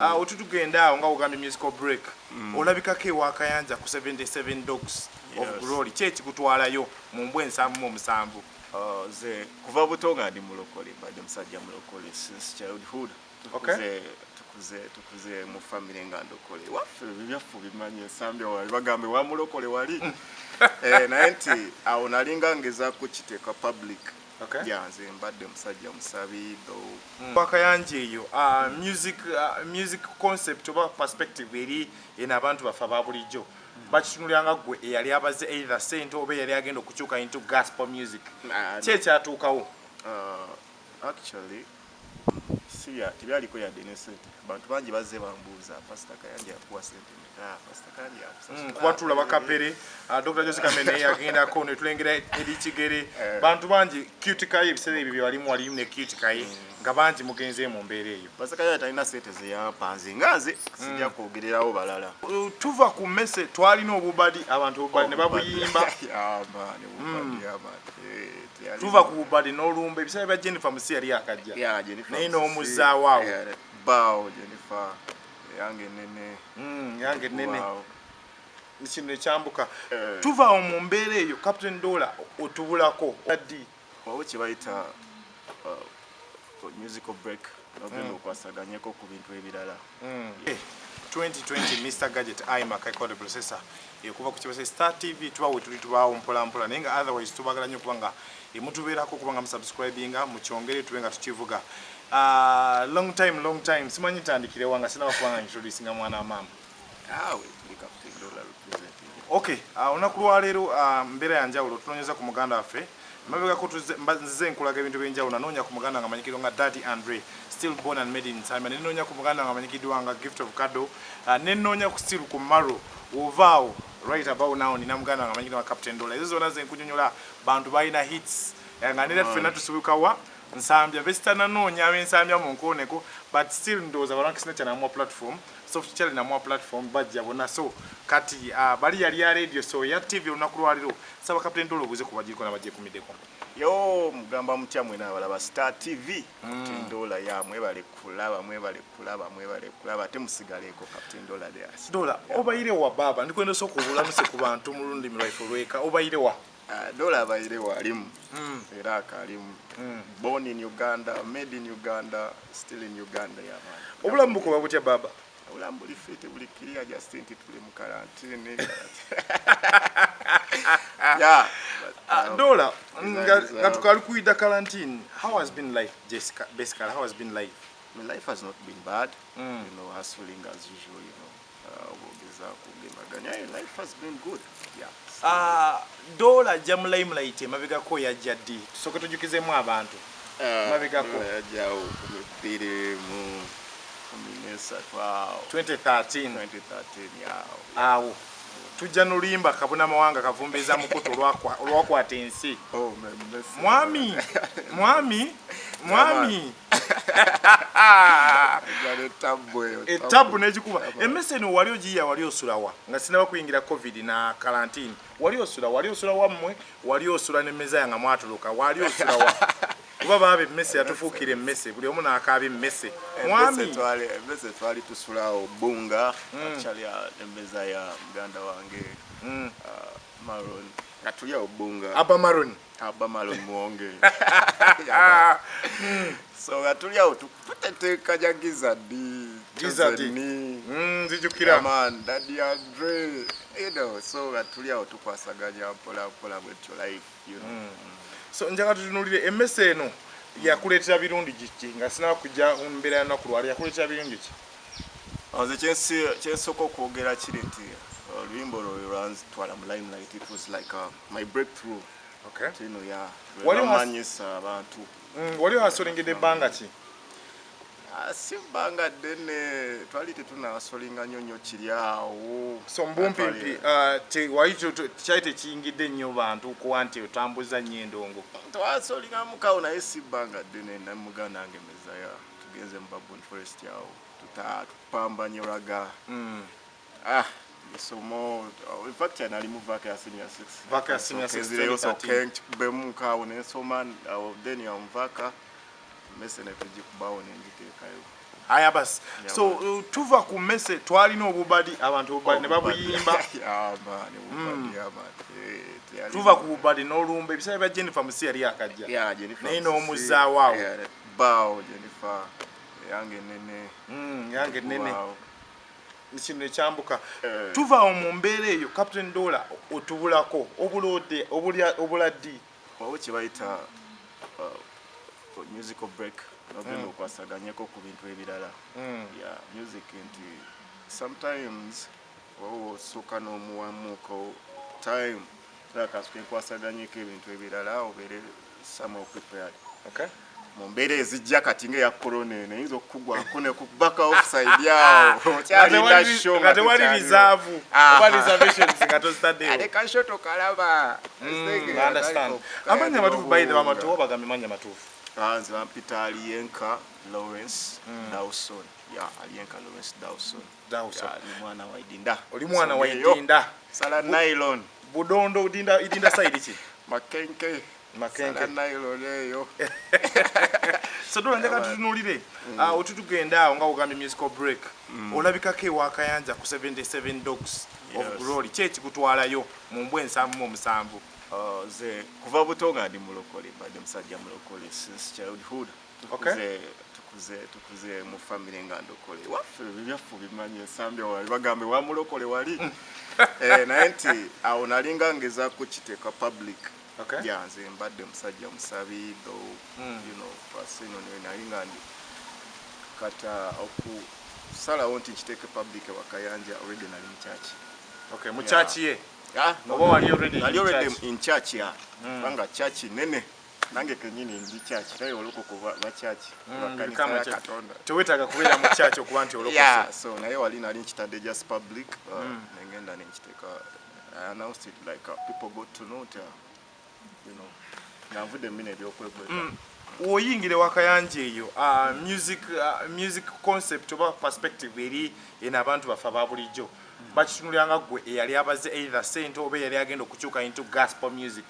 Otutugenda awo nga ugambye musical break. Olabikako ewakayanja ku 77 Dogs of Glory. Kyeki kutwalayo mu mbwe ensanvu mu musanvu. Ze kuva buto nga ndi mulokole badde musajja mulokole since childhood. Tukuze mu family nga ndokole. Waffe byaffu bimanye ensambi wali bagambe wa mulokole wali. Naye nti awo nalinga ngeza kukiteeka public. Okay. Yanze mbadde musajja musabi do. Wakayanje eyo music concept oba perspective eri ena abantu bafa babulijjo. Bakitunulanga gwe eyali abaze either saint oba yali agenda okukyuka into gospel music. Kyatuukawo. Actually tibyaliko yadde ne sente. Abantu bangi bazze bambuuza Pastor Kayanja yakuwa sente. Pastor Kayanja kubatula bakapere Dr. Jose Kamene yagenda ko ne tulengera eri kigere bantu bangi cute kai ebisere ebyo walimu ne cute kai nga bangi mugenze mu mbeere eyo. Pastor Kayanja talina sente ze yapanze ngaze sijja kwogererawo balala. Tuva ku messe twalina obubadi abantu ne babuyimba. Tuva ku bubadi n'olumba ebisere bya Jennifer Musi yali akajja. Naye n'omuzaawo Bao Jennifer yange nene yange nene nikino ekyambuka tuva mu mbeera eyo Captain Dola otubulako addi wawe kibayita musical break nogenda okwasaganyeko ku bintu ebirala 2020 Mr. Gadget iMac record processor kuva ku kibase Star TV tubawe tuli tubawo mpola mpola nenga otherwise tubagala nnyo kubanga emutubeerako kubanga musubscribinga mukyongere tubenga tukivuga long time simanyi tandikire wanga sina wakubanga introducing mwana mama Captain Dola representing okay onakulwa leero mbera yanjawulo tunonyeza ku muganda waffe mabega ko nze nkulaga ebintu byenjawulo nanonya ku muganda nga manyikiro nga Daddy Andre still born and made in time nenonya ku muganda nga manyikidwa nga Gift of Kado nenonya ku still ku Maro ovao right about now nina muganda nga manyikidwa Captain Dola ezo zona ze nkunyonyola bantu balina hits nga nera fena tusubukawa nsambya bestana nonya abensambya mu nkoneko but still ndoza balankisina cyane mu platform soft channel na mu platform bajja bona so kati bali yali ya radio so ya TV unakulwaliro saba Captain Dola obuze kubajiko na baje kumideko yo mugamba mutya mwena abalaba Star TV Captain Dola ya mwebale kulaba temusigaleko Captain Dola there Dola obayire wa baba ndikwenda sokubula muse ku bantu mulundi milaifu lweka obayire wa Dola abayire walimu era akalimu born in Uganda made in Uganda still in Uganda ya man obulamu buko babutya baba obulamu buli fete buli clear just tuli mu quarantine yeah Dola nga tukali kuida quarantine how has been life Jessica basically how has been life my life has not been bad you know hustling as usual you know life has been good yeah Dola jamulai mulaite mabega ko ya jadi soke tujukizemu abantu mabega ko ya jawo kumipire mu Minesa 2013 yeah awo tujja nulimba kabuna mawanga kavumbeza mukuto olwakwata ensi mwami etabu nejikuba emeseno wali ogiya wali osulawa nga sinaba kuyingira covid na quarantine wali osula wamwe wali osula nemeza yanga mwatuluka wali osulawa kuba babe mmese yatufuukire mmese buli omu naakaaba mmese mwami mmese twali tusulawo bunga actually emeza ya muganda wange Maron atulya obunga Abba Maron muonge so atulya tuteteeka ja Gizadi nzijukira man Daddy Andre you know so atulya tukwasaganya mpola bwetyo life you know so njaga tutunulire emmese eno yakuleetera birungi giki nga sinaba kujja mbeera nakulwala yakuleetera birungi ki nze kyensooka okwogera kiri nti oluyimba olwo lwanzitwala mu limelight it was like my breakthrough tino ya wamanyisa abantu wali wasolengedde ebbanga ki si bbanga ddene twali tetunasolinga nnyo kiri awo so mbumpimpi kyali tekiyingidde nnyo bantu kuwa nti otambuza nnyo endongo twasolinga mukawo naye si bbanga ddene namuganda wange mezaya tugenze mu Babon Forest awo tutapambanye olaga isomo in fact nali mu vaka ya senior 6 so kench bemu kawo ne soma then ya mvaka mese ne tujikubawo ne njiteekayo aya basi so tuva ku message twalina obubadi abantu obubadi ne babuyimba tuva ku bubadi n'olumba ebisale bya Jennifer Musi yali akajja naye n'omuzaawo bao Jennifer yange nene kino ekyambuka tuva mu mbeera eyo Captain Dola otubulako obuladdi wawe kibayita musical break nogenda okwasaganyeko ku bintu ebirala music nti sometimes wawe osooka n'omuwamuuko time akasuka enkwasaganyeko ebintu ebirala obeere somehow prepared mu mbeera ezijja kati nga eya corona eno eyinza okukugwako ne kubaka offside yawo okyalinda show nga tewali reserve oba reservations nga tozitaddeyo aleka show tokalaba amanya matuufu bayide bamatuufu bagambe manya matuufu nze bampita Aliyenka Lawrence Dawson Aliyenka Lawrence Dawson oli mwana wa Idinda sala nylon budondo idinda side ki makenke sala nylon eyo so Dola njagala tutunulire otutugenda awo nga ugambye musical break olabikako ewakayanja ku 77 Dogs of Glory kyekikutwalayo mu mbwe ensanvu mu musanvu ze kuva buto nga ndi mulokole badde musajja mulokole since childhood tukuze mu family nga ndokole waffe byafu bimanye ensambi wali bagambe wa mulokole wali naye nti awo nalinga ngeza kukiteeka public nze mbadde musajja musabi fasino nalinga ndi kata okusalawo nti nkiteeke public wakayanja already nali mu church mu church ye oba wali already in church banga church nene nange kenyini ndi church naye olokoko ba church bakanisa Katonda tewetaga kubeera mu church okuba nti olokoko so naye wali nali nkitadde just public nengenda nenkiteeka I announced it like people got to know it navudde mmina ebyokwegweka oyingire wakayanja eyo music concept oba perspective eri ena abantu bafa babulijjo bakitunuliranga gwe eyali abaze either sente oba yali agenda okukyuka into gospel music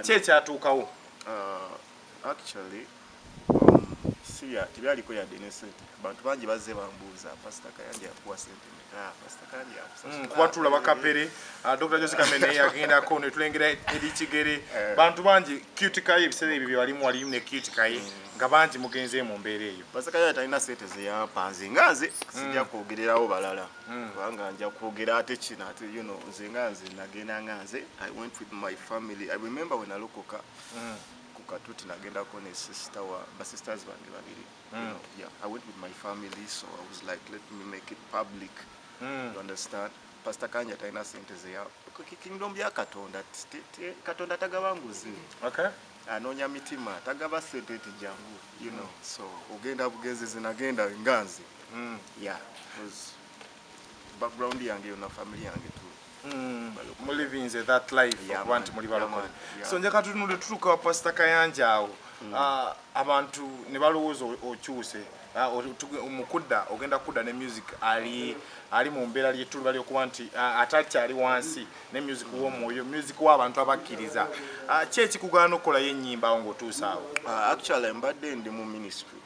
kyekyatuukawo actually tibyaliko yadde ne sente bantu bangi bazze bambuuza pastor Kayanja yakuwa sente pastor Kayanja kubatula bakapere Dr. Jose Kamene yagendako ne tulengera eri Kigere bantu bangi cute kayi ebiseera ebyo byalimu walimu ne cute kayi nga bangi mugenze mu mbeera eyo pastor Kayanja talina sente ze yampanze ngaze sijja kwogererawo balala kubanga nja kwogera ate kino ate nze nganze nagenda nganze I went with my family. I remember when alokoka katuti nagendako ne sister wa sisters bange babiri I went with my family, so I was like, let me make it public. You understand? Pastor Kayanja talina sente ze ya kingdom bya Katonda Katonda tagaba nguzi anonya mitima tagaba sente jangu so ogenda bugenzi zinagenda nganzi because background yange na family yange tu living that life abantu muri balokole so njaka tunule tutuka Pastor Kayanja awo abantu ne balowooza okyuse omukudda ogenda kudda ne music ali mu mbeera ly'ettulu bali okuba nti atakyali wansi ne music w'omwoyo music w'abantu abakkiriza kyekikugaana okukolayo ennyimba awo ng'otuusa awo actually mbadde ndi mu ministry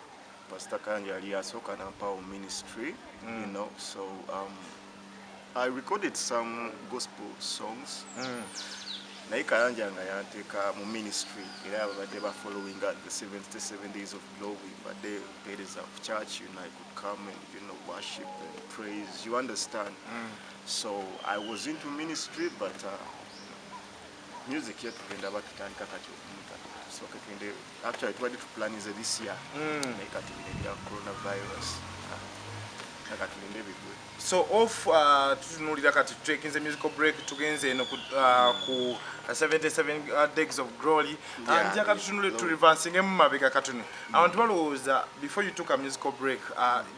Pastor Kayanja yali asooka nampawo ministry so I recorded some gospel songs. Naye Kayanja nga yanteeka mu ministry era abadde ba following the 77 days of glory but there is a church I could come and worship and praise, you understand. So I was into ministry but music yet tugenda batutandika kati okumuta so ketwende actually twali tuplanize this year naye kati bya coronavirus nakatulinde bigwe so off tutunulira kati tutekinze musical break tugenze eno ku 77 days of glory njaka tutunulire tu reversing mu mabega katuni abantu balowooza before you took a musical break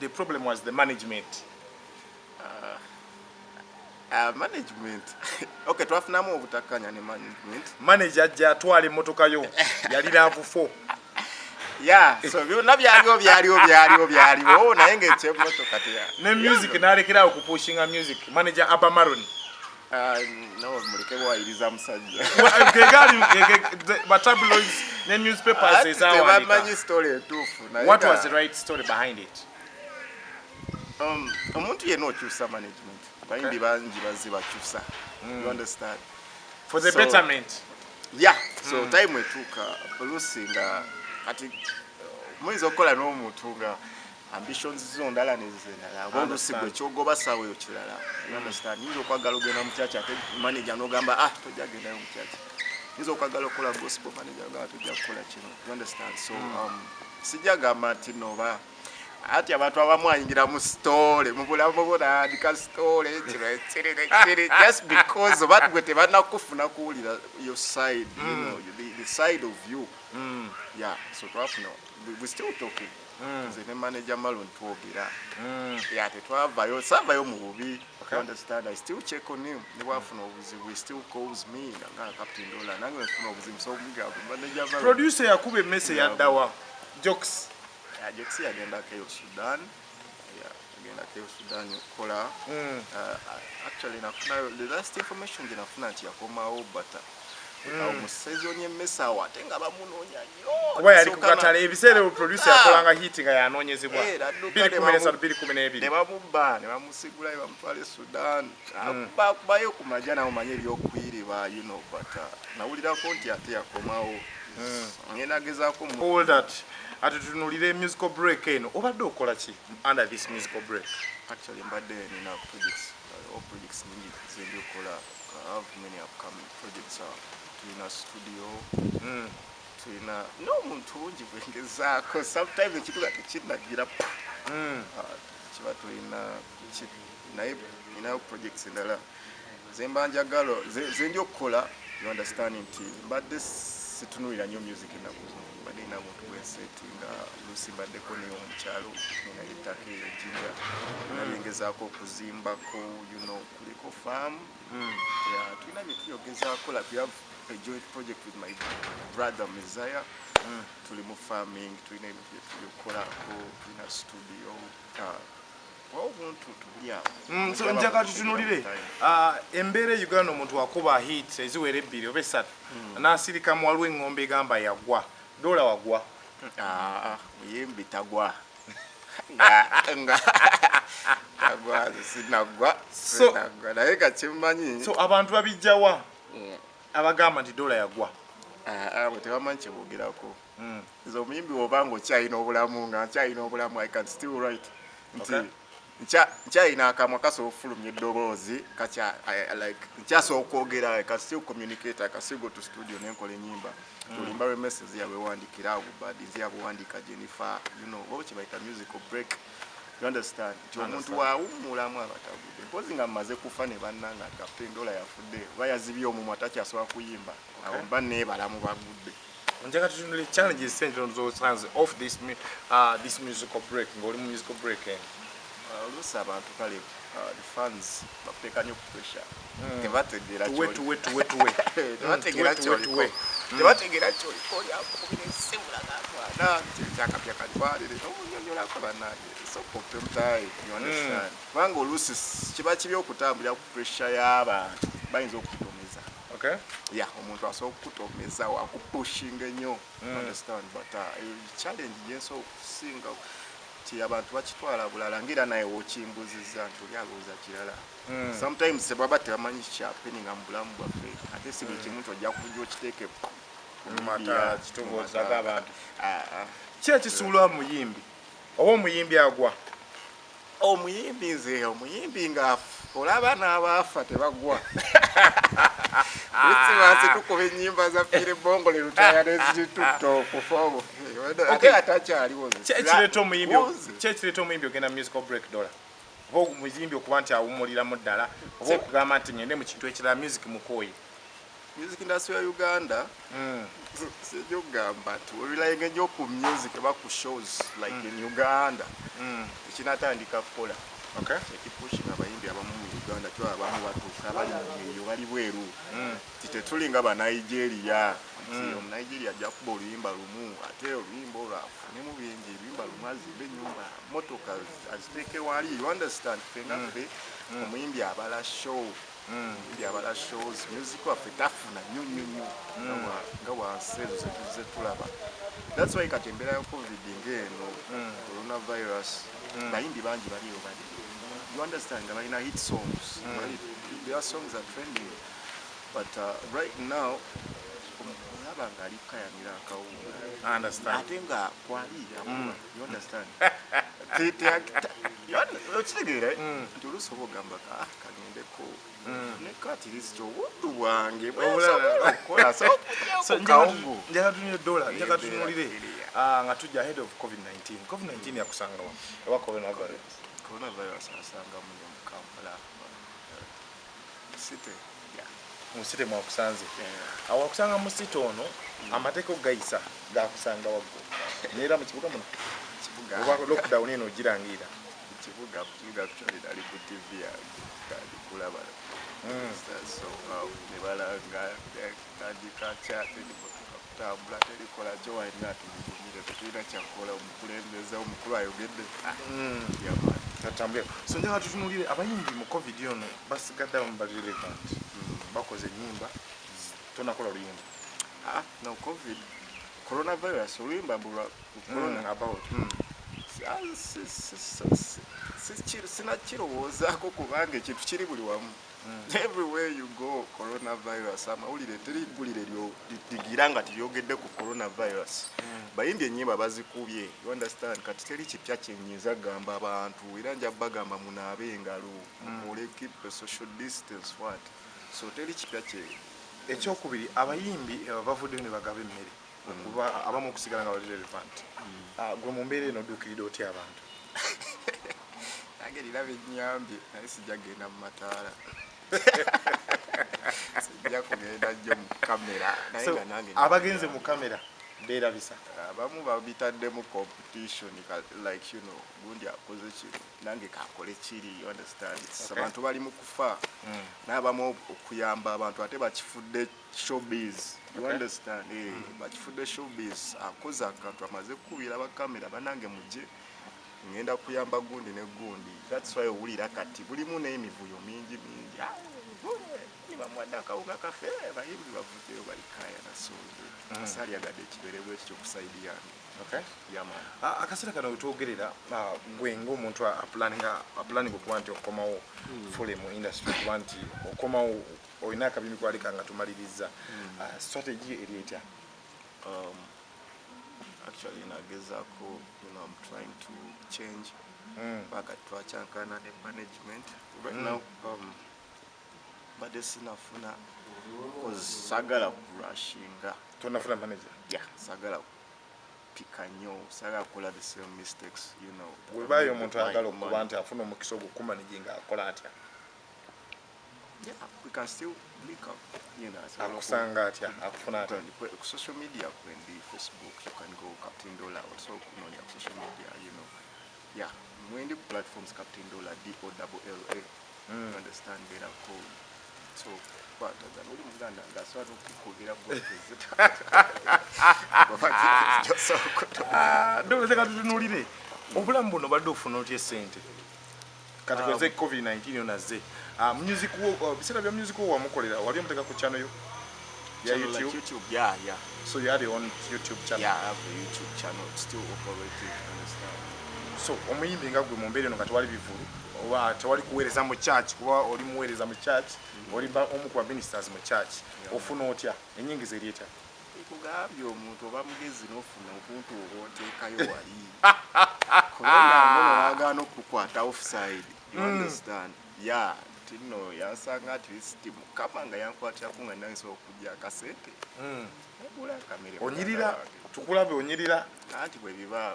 the problem was the management management okay twafunamu obutakanya ne manager ajja atwala emmotoka yo yali laavu 4 so byonna byaliwo naye ng'ekyemmotoka ne music n'alekerawo kupushinga music manager Abamaron no muleke bwayiriza musajja tabloids ne newspapers ezawandiika story etuufu what was the right story behind it Omuntu yenna okyusa management. Bayimbi bangi bazze bakyusa. You understand? For the So, betterment. Yeah, so time etuuka oluusi nga kati muyinza okukola n'omuntu nga ambitions zo ndala nezendala oba oluusi gwe kyogoba saawa eyo kirala. You understand? Yinza okwagala ogenda mu kyaki ate manager n'ogamba tojja gendayo mu kyaki. Yinza okwagala okukola gospel manager n'ogamba tojja kukola kino. You understand? So sijja gamba nti noba ati abantu abamu ayingira mu story mu bulamu bonaandika story kiri just because oba gwe tebannakufuna kuwulira your side, you know, the side of you. Yeah, so twafuna we still talking. Nze ne manager Malon twogera. Yeah, tetwavayo savayo mu bubi. You understand? I still check on him. Ne wafuna obuzibu, he still calls me nga Captain Dollar. Nange nfuna obuzibu so mugabu manager Malon. Producer yakube emmese yaddawa. Jokes. Jokes yagenda keyo Sudan. Yeah, agenda keyo Sudan kola. Actually the last information nafuna nti yakomawo bata. Omusezonye mmesa ate nga bamunoonya nnyo. Kuba yali ku katale ebiseera producer yakolanga hit nga yanoonyezebwa. 2013-2012. Ne bamubba ne bamusigula ne bamutwala Sudan. Bayo ku majja nawo manye ebyokwiriba, you know, but nawulirako nti ate yakomawo. Ngenda gezaako all that atutunulire musical break eno obadde okola ki under this musical break? Actually mbadde nina all projects nyingi zendiokola. I have many upcoming projects. Tulina studio, tulina n'omuntu wungi bwengezaako sometimes ekituga tekinagira kiba tulina naye ninayo projects endala zemba njagala zendiokola. You understand nti mbadde situnulira nnyo music ennaku zino. Mbadde nina muntu gwenseti nga luusi mbaddeko neyo omukyalo nina ettaka eyo Jinja nabyengezaako okuzimbako, you know, kuliko farm. Yeah, tulina bye tuyogezaako. Like we have a joint project with my brother Messiah. Tuli mu farming, tulina ebintu bye tubikolako, tulina studio. Obuntu tuli so njagala tutunulire embeera Uganda omuntu wakuba hits eziwera ebbiri oba essatu n'asirika mu waliwo eŋŋombe egamba yagwa. Dola wagwa? Muyimbi tagwa. Tagwa sinagwa. Naye kakimmanyi. So abantu babijjawa abagamba nti Dola yagwa? Bwe tebamanyi kye boogerako. Nze omuyimbi w'obanga okyalina obulamu nga nkyalina obulamu I can still write. Nkyalina akamwa kasobola okufulumya eddoboozi nkyasobola okwogera. I can still communicate. I can still go to studio nenkola ennyimba. Tulimba we message yawe wandikira Buddies yawe wandika Jennifer, you know, what you bayita musical break. You understand? Omuntu waawummulamu abatagudde. Mpozi nga mmaze kufa ne bannanga Captain Dollar yafudde bayazibye omumwa takyasobola kuyimba. Awo mba neebalamu bagudde. Njagala tutunulire challenges central zosanze off this musical break ng'oli mu musical break eno. Oluusi abantu kale the fans bakuteeka nnyo pressure. Tebategeera tebategeera kyoliko yakubira esibula g'atwana kyakapya katwalire n'omunyonyolako bannange sokopemutayi. You understand? Kubanga oluusi kiba kibi okutambulira ku pressure y'abantu bayinza okukutomeza. Okay? Yeah, omuntu asobola okukutomeza wakupushinga ennyo. Understand? But challenge gyensobola okusinga ti abantu bakitwala bulala ngera naye wokimbuzizza nti oli alowooza kirala. Sometimes sebaba tebamanyi kyapeninga mu bulamu bwaffe ate si buli kimu nti ojja kujja okiteeke mata kitongoozaako abantu. Ki ekisuulwa muyimbi oba omuyimbi agwa? Omuyimbi nga olaba n'abaafa tebagwa. Wansi tukuba ennyimba za Philip Bongo ne lutaya nezitutta okufa obwo. Ate atakyaliwo. Ki ekireeta omuyimbi ogenda musical break Dola? Oba omuyimbi okuba nti awummuliramu ddala oba okugamba nti ngende mu kintu ekirala music mukooye? Music industry ya Uganda sijja okugamba nti olulayiga nnyo ku music eba ku shows like in Uganda ekinatandika kukola ekipushinga abayimbi abamu mu Uganda kyo abamu batuuka abali mu eyo bali bweru titetulinga ba Nigeria. Omunigeria ajja kuba oluyimba lumu ate oluyimba olwo afunemu bingi ebiyimba lumu azimba ennyumba motoka aziteeke wali. You understand? Fenga ffe omuyimbi abala show byabala shows music waffe tafuna nnyo nga wansi ezo ze tulaba. That's why katembera ya COVID ngeno coronavirus bayimbi bangi baliyo bali. You understand? I mean, hit songs. Right? Their songs are trending. But right now, I understand. I think you understand? So njagala tunule dola njagala tunulire nga tujja ahead of COVID-19. COVID-19 yakusanga wa coronavirus. Coronavirus asanga mu Kampala. City. Musite mwakusanze. Awakusanga mu city ono amateeko gayisa gakusanga waggo. Neera mu kibuga muno. Kibuga. Oba lockdown eno girangira. Kibuga actually dali ku TV ya kulaba. So nebalanga agriculture telikola telikola jowa inati mumire tulina kyakola omukulembeza omukulu ayogedde. Katambule. So njagala tutunulire abayimbi mu COVID ono basigadde mu relevant. Bakoze nyimba tonakola luyimba. No COVID coronavirus oluyimba mbula corona about sinakirowoozaako kubanga ekintu kiri buli wamu. Everywhere you go coronavirus amawulire terigulire ligira nga tiryogedde ku coronavirus. Bayimbi ennyimba bazikubye, you understand, kati teri kipya kyenyiza gamba abantu era nja bagamba munaabe engalo mukole keep a social distance what. So teri kipya kye. Ekyokubiri abayimbi bavuddeyo ne bagaba emmere okuba abamu okusigala nga bali relevant. Gwe mu mbeera eno odduukiridde otya abantu? Nange liraba ennyambi naye sijja genda mu mataala. Sijja kugenda nnyo mu kamera naye nga nange abagenze mu kamera beerabisa. Abamu babitaddemu competition like you know gundi akoze kino nange kakole kiri, you understand. Abantu bali mu kufa n'abamu okuyamba abantu ate bakifudde showbiz, you understand. Bakifudde showbiz akoze akantu amaze kubira bakamera banange mujje ngenda kuyamba gundi ne gundi. That's why owulira kati bulimu n'emivuyo mingi bamwadde akawuka kafe bayimbi bavuddeyo balikaya nasonze asali agadde ekiberebwa ekyo kusayidi yange. Akaseera kano wetwogerera gwe ng'omuntu apulaninga okuba nti okomawo fule mu industry kuba nti okomawo olina akabimbi kwalika nga tumaliriza strategy eri etya? Actually nagezaako, you know, I'm trying to change baga twakyankana ne management right now. Badde sinafuna sagala kurashinga. Tonafuna manager? Yeah, sagala pika nnyo, sagala kola the same mistakes, you know. Webayo omuntu ayagala okuba nti afuna omukisa ogw'okumanaginga akola atya? Yeah, we can still link up, you know. Akusanga atya, akufuna atya? Social media kwendi Facebook, you can go Captain Dollar also kunonya social media, you know. Yeah, mwendi platforms Captain Dollar DOLLA. You understand better code. So but then uli muganda ngaswa tukukubira ndoze katutunulire obulamu buno badde ofuna otya sente kati kweze COVID-19 yonaze music biseera bya music wamukolera wali omuteka ku channel yo ya YouTube? Yeah. So you had your own YouTube channel? Yeah, I have a YouTube channel. It's still operating, understand? So omuyimbi nga gwe mu mbeera eno kati wali bivulu oba tewali kuweereza mu church kuba oli muweereza mu church oli omu ku ministers mu church ofuna otya ennyingiza eri etya? Ikugambye omuntu oba mugezi n'ofuna omuntu oteekayo wali korona ngono wagaana okukwata offside, you understand? Yeah, tino yansanga at least mukama nga yankwatiraku nga nange nsobola okujja akasente ebula kamere onyirira tukulabe onyirira anti bwe biba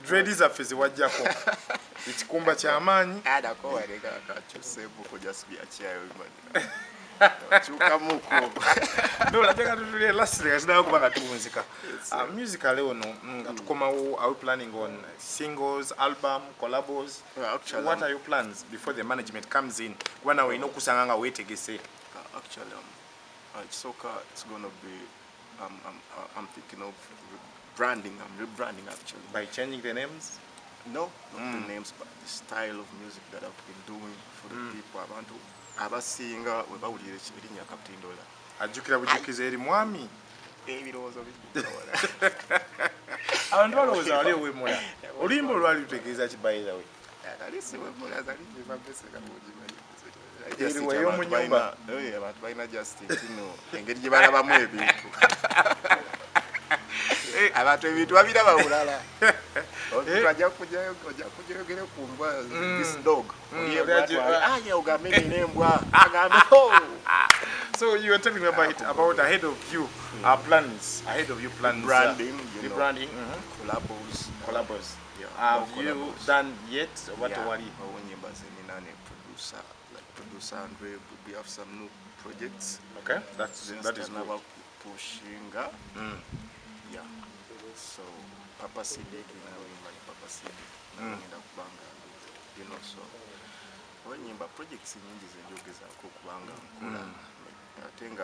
dread zaffe ziwajjako ekikumba ky'amaanyi adako waleka akakyuseemuko jasibyakiyayo bimanira kyukamuko nolajaka tutulire lasire kasinayo kuba nga tuwunzika musical ono nga tukomawo. Are we planning on singles, album, collabos? Actually, what are your plans before the management comes in kuba nawe olina okusanga nga weetegese? Actually soccer, it's gonna be I'm thinking of branding. I'm rebranding actually. By changing the names? No, not the names, but the style of music that I've been doing for the people. Abasinga webawulira erinnya Captain Dollar. Ajjukira bujukiza eri mwami ebirowoozo bikukola abantu balowooza wali owemula oluyimba olwali lutegeeza ki by the way alisiwemula zali bebabeseka Eriwa y'omu nnyumba. abantu balina just tino engeri gye balabamu ebintu abantu ebintu babiraba bulala ojja kujayogere ku mbwa this dog ogambe nembwa agambe So you were telling me about ahead of you plans branding, the branding collabos. Yeah, have you done yet what wali nyimba zenina ne producer like producer Andre, we have some new projects. Okay, that is good. Pushing yeah, so Papa CD like Papa CD kubanga you know, so nyimba projects nyingi zejogeza ko kubanga nkula I think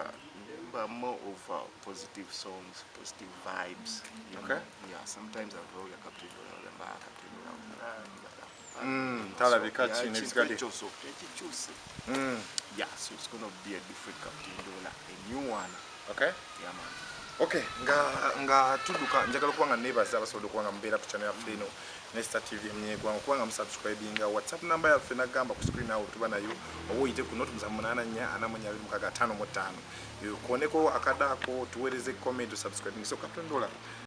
more of positive songs, positive vibes. Okay. Yeah, sometimes I roll a captain yeah, so it's gonna be a different captain, a new one. Okay. Yeah, man. Okay, nga tuduka njagala kuwanga neighbors abasobola kuwanga mbeera ku channel yaffe eno Nesta TV mnyegwanga kuwanga musubscribinga WhatsApp number yaffe nagamba ku screen awo tuba nayo oba oyite ku note 88445 yo kuoneko akadako tuwereze comment subscribing so kaptondola